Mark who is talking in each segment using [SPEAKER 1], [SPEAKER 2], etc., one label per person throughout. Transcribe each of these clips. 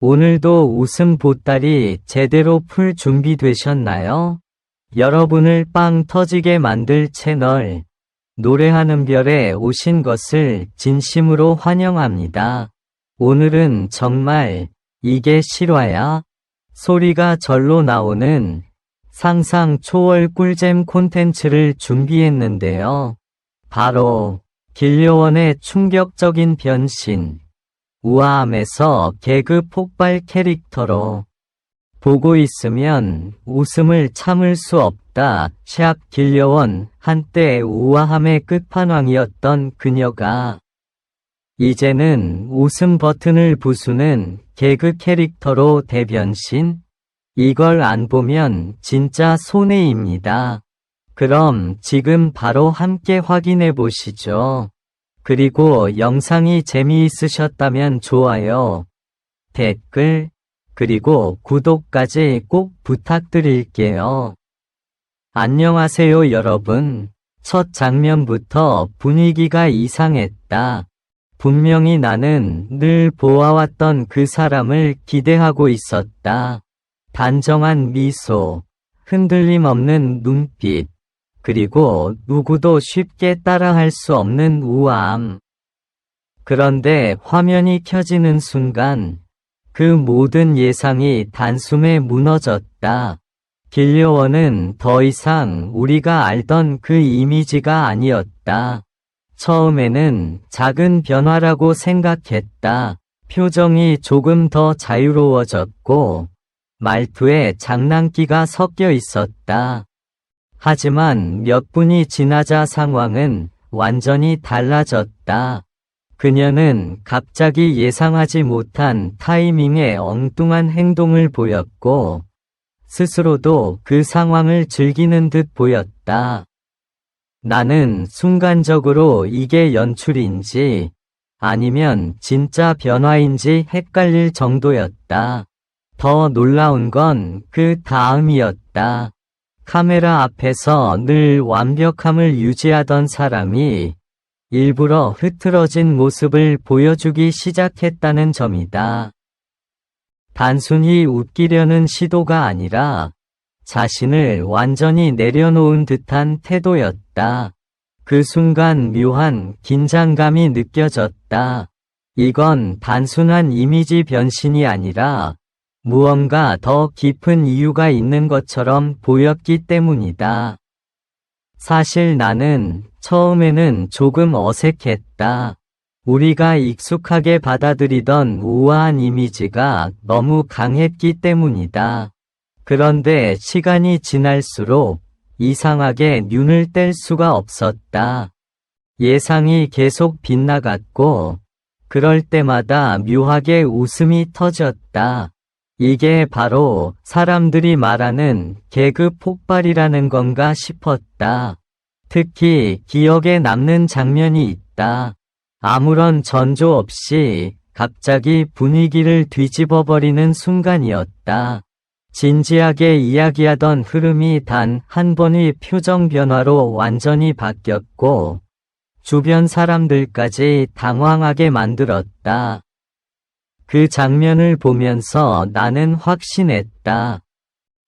[SPEAKER 1] 오늘도 웃음 보따리 제대로 풀 준비되셨나요? 여러분을 빵 터지게 만들 채널 노래하는 별에 오신 것을 진심으로 환영합니다. 오늘은 정말 이게 실화야? 소리가 절로 나오는 상상 초월 꿀잼 콘텐츠를 준비했는데요. 바로 길려원의 충격적인 변신. 우아함에서 개그 폭발 캐릭터로 보고 있으면 웃음을 참을 수 없다. 샵 길려원. 한때 우아함의 끝판왕이었던 그녀가 이제는 웃음 버튼을 부수는 개그 캐릭터로 대변신? 이걸 안 보면 진짜 손해입니다. 그럼 지금 바로 함께 확인해 보시죠. 그리고 영상이 재미있으셨다면 좋아요, 댓글, 그리고 구독까지 꼭 부탁드릴게요. 안녕하세요 여러분. 첫 장면부터 분위기가 이상했다. 분명히 나는 늘 보아왔던 그 사람을 기대하고 있었다. 단정한 미소, 흔들림 없는 눈빛, 그리고 누구도 쉽게 따라할 수 없는 우아함. 그런데 화면이 켜지는 순간 그 모든 예상이 단숨에 무너졌다. 길려원은 더 이상 우리가 알던 그 이미지가 아니었다. 처음에는 작은 변화라고 생각했다. 표정이 조금 더 자유로워졌고 말투에 장난기가 섞여 있었다. 하지만 몇 분이 지나자 상황은 완전히 달라졌다. 그녀는 갑자기 예상하지 못한 타이밍에 엉뚱한 행동을 보였고 스스로도 그 상황을 즐기는 듯 보였다. 나는 순간적으로 이게 연출인지 아니면 진짜 변화인지 헷갈릴 정도였다. 더 놀라운 건 그 다음이었다. 카메라 앞에서 늘 완벽함을 유지하던 사람이 일부러 흐트러진 모습을 보여주기 시작했다는 점이다. 단순히 웃기려는 시도가 아니라 자신을 완전히 내려놓은 듯한 태도였다. 그 순간 묘한 긴장감이 느껴졌다. 이건 단순한 이미지 변신이 아니라 무언가 더 깊은 이유가 있는 것처럼 보였기 때문이다. 사실 나는 처음에는 조금 어색했다. 우리가 익숙하게 받아들이던 우아한 이미지가 너무 강했기 때문이다. 그런데 시간이 지날수록 이상하게 눈을 뗄 수가 없었다. 예상이 계속 빗나갔고 그럴 때마다 묘하게 웃음이 터졌다. 이게 바로 사람들이 말하는 개그 폭발이라는 건가 싶었다. 특히 기억에 남는 장면이 있다. 아무런 전조 없이 갑자기 분위기를 뒤집어버리는 순간이었다. 진지하게 이야기하던 흐름이 단 한 번의 표정 변화로 완전히 바뀌었고 주변 사람들까지 당황하게 만들었다. 그 장면을 보면서 나는 확신했다.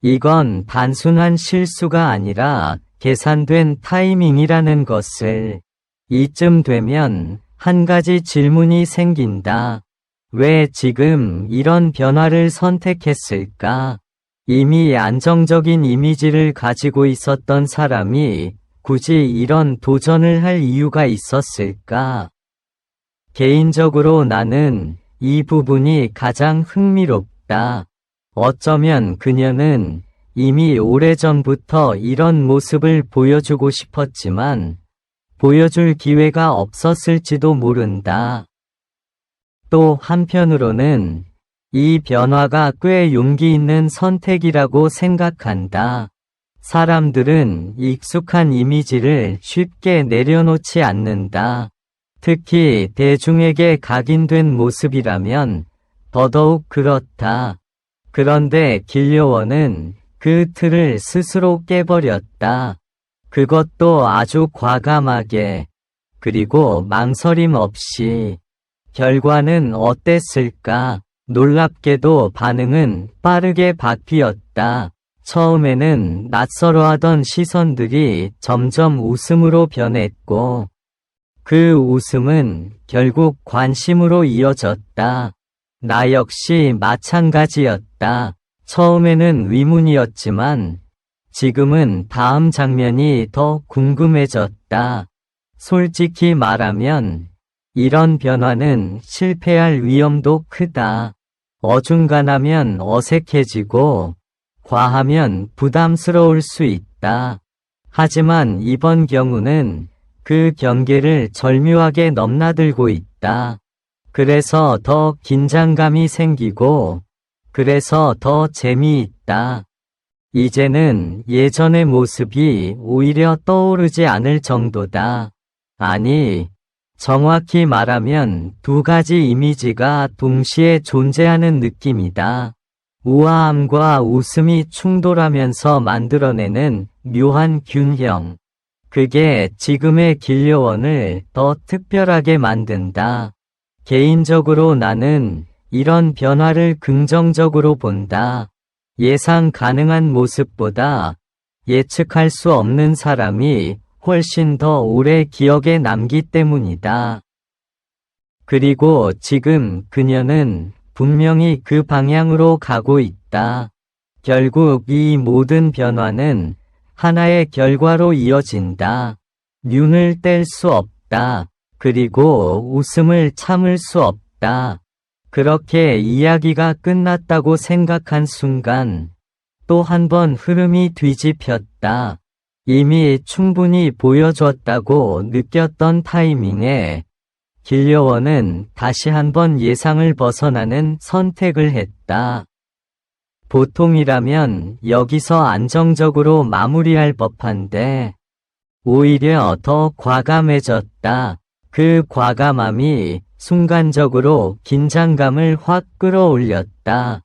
[SPEAKER 1] 이건 단순한 실수가 아니라 계산된 타이밍이라는 것을. 이쯤 되면 한 가지 질문이 생긴다. 왜 지금 이런 변화를 선택했을까? 이미 안정적인 이미지를 가지고 있었던 사람이 굳이 이런 도전을 할 이유가 있었을까? 개인적으로 나는 이 부분이 가장 흥미롭다. 어쩌면 그녀는 이미 오래전부터 이런 모습을 보여주고 싶었지만 보여줄 기회가 없었을지도 모른다. 또 한편으로는 이 변화가 꽤 용기 있는 선택이라고 생각한다. 사람들은 익숙한 이미지를 쉽게 내려놓지 않는다. 특히 대중에게 각인된 모습이라면 더더욱 그렇다. 그런데 길려원은 그 틀을 스스로 깨버렸다. 그것도 아주 과감하게, 그리고 망설임 없이. 결과는 어땠을까? 놀랍게도 반응은 빠르게 바뀌었다. 처음에는 낯설어하던 시선들이 점점 웃음으로 변했고, 그 웃음은 결국 관심으로 이어졌다. 나 역시 마찬가지였다. 처음에는 의문이었지만 지금은 다음 장면이 더 궁금해졌다. 솔직히 말하면 이런 변화는 실패할 위험도 크다. 어중간하면 어색해지고 과하면 부담스러울 수 있다. 하지만 이번 경우는 그 경계를 절묘하게 넘나들고 있다. 그래서 더 긴장감이 생기고, 그래서 더 재미있다. 이제는 예전의 모습이 오히려 떠오르지 않을 정도다. 아니, 정확히 말하면 두 가지 이미지가 동시에 존재하는 느낌이다. 우아함과 웃음이 충돌하면서 만들어내는 묘한 균형. 그게 지금의 길려원을 더 특별하게 만든다. 개인적으로 나는 이런 변화를 긍정적으로 본다. 예상 가능한 모습보다 예측할 수 없는 사람이 훨씬 더 오래 기억에 남기 때문이다. 그리고 지금 그녀는 분명히 그 방향으로 가고 있다. 결국 이 모든 변화는 하나의 결과로 이어진다. 눈을 뗄 수 없다. 그리고 웃음을 참을 수 없다. 그렇게 이야기가 끝났다고 생각한 순간 또 한 번 흐름이 뒤집혔다. 이미 충분히 보여줬다고 느꼈던 타이밍에 길려원은 다시 한번 예상을 벗어나는 선택을 했다. 보통이라면 여기서 안정적으로 마무리할 법한데 오히려 더 과감해졌다. 그 과감함이 순간적으로 긴장감을 확 끌어올렸다.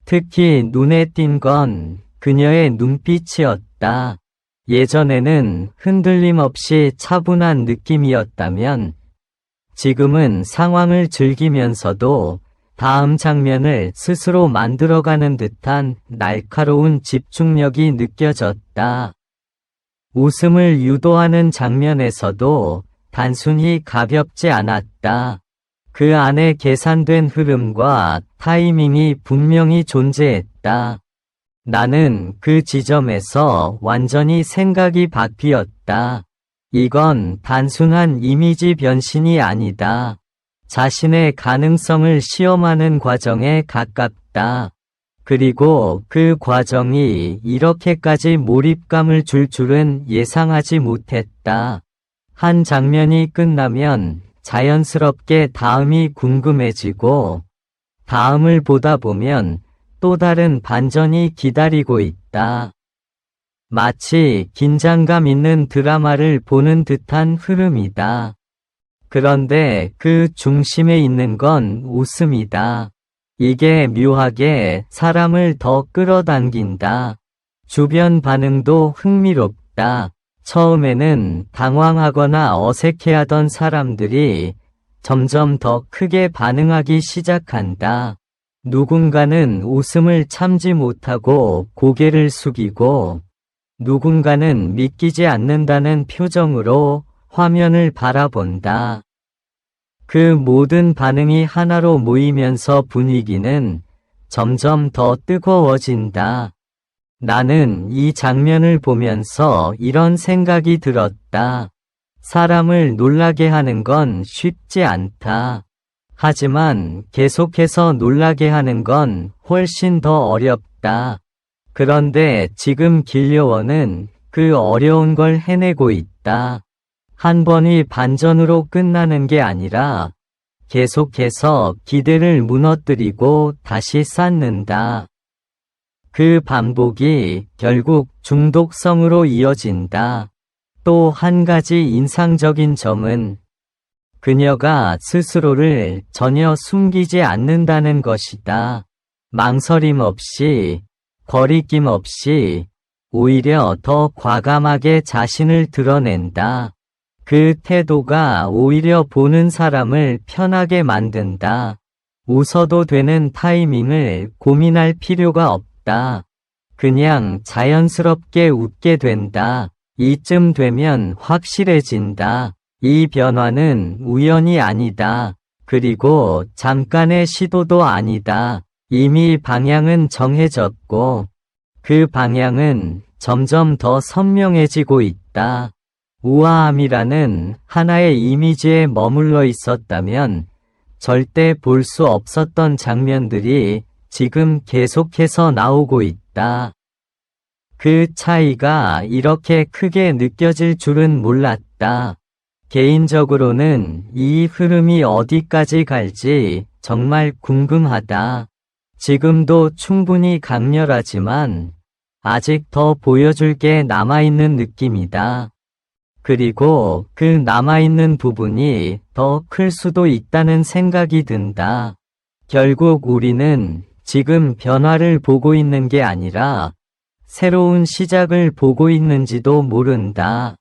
[SPEAKER 1] 특히 눈에 띈 건 그녀의 눈빛이었다. 예전에는 흔들림 없이 차분한 느낌이었다면 지금은 상황을 즐기면서도 다음 장면을 스스로 만들어가는 듯한 날카로운 집중력이 느껴졌다. 웃음을 유도하는 장면에서도 단순히 가볍지 않았다. 그 안에 계산된 흐름과 타이밍이 분명히 존재했다. 나는 그 지점에서 완전히 생각이 바뀌었다. 이건 단순한 이미지 변신이 아니다. 자신의 가능성을 시험하는 과정에 가깝다. 그리고 그 과정이 이렇게까지 몰입감을 줄 줄은 예상하지 못했다. 한 장면이 끝나면 자연스럽게 다음이 궁금해지고 다음을 보다 보면 또 다른 반전이 기다리고 있다. 마치 긴장감 있는 드라마를 보는 듯한 흐름이다. 그런데 그 중심에 있는 건 웃음이다. 이게 묘하게 사람을 더 끌어당긴다. 주변 반응도 흥미롭다. 처음에는 당황하거나 어색해하던 사람들이 점점 더 크게 반응하기 시작한다. 누군가는 웃음을 참지 못하고 고개를 숙이고 누군가는 믿기지 않는다는 표정으로 화면을 바라본다. 그 모든 반응이 하나로 모이면서 분위기는 점점 더 뜨거워진다. 나는 이 장면을 보면서 이런 생각이 들었다. 사람을 놀라게 하는 건 쉽지 않다. 하지만 계속해서 놀라게 하는 건 훨씬 더 어렵다. 그런데 지금 길려원은 그 어려운 걸 해내고 있다. 한 번이 반전으로 끝나는 게 아니라 계속해서 기대를 무너뜨리고 다시 쌓는다. 그 반복이 결국 중독성으로 이어진다. 또 한 가지 인상적인 점은 그녀가 스스로를 전혀 숨기지 않는다는 것이다. 망설임 없이, 거리낌 없이, 오히려 더 과감하게 자신을 드러낸다. 그 태도가 오히려 보는 사람을 편하게 만든다. 웃어도 되는 타이밍을 고민할 필요가 없다. 그냥 자연스럽게 웃게 된다. 이쯤 되면 확실해진다. 이 변화는 우연이 아니다. 그리고 잠깐의 시도도 아니다. 이미 방향은 정해졌고, 그 방향은 점점 더 선명해지고 있다. 우아함이라는 하나의 이미지에 머물러 있었다면 절대 볼 수 없었던 장면들이 지금 계속해서 나오고 있다. 그 차이가 이렇게 크게 느껴질 줄은 몰랐다. 개인적으로는 이 흐름이 어디까지 갈지 정말 궁금하다. 지금도 충분히 강렬하지만 아직 더 보여줄 게 남아있는 느낌이다. 그리고 그 남아있는 부분이 더 클 수도 있다는 생각이 든다. 결국 우리는 지금 변화를 보고 있는 게 아니라 새로운 시작을 보고 있는지도 모른다.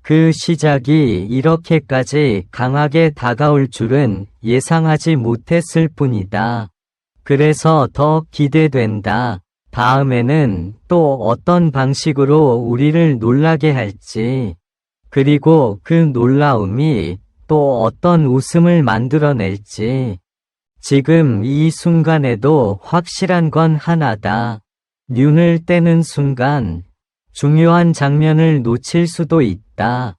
[SPEAKER 1] 그 시작이 이렇게까지 강하게 다가올 줄은 예상하지 못했을 뿐이다. 그래서 더 기대된다. 다음에는 또 어떤 방식으로 우리를 놀라게 할지, 그리고 그 놀라움이 또 어떤 웃음을 만들어낼지. 지금 이 순간에도 확실한 건 하나다. 눈을 떼는 순간 중요한 장면을 놓칠 수도 있다.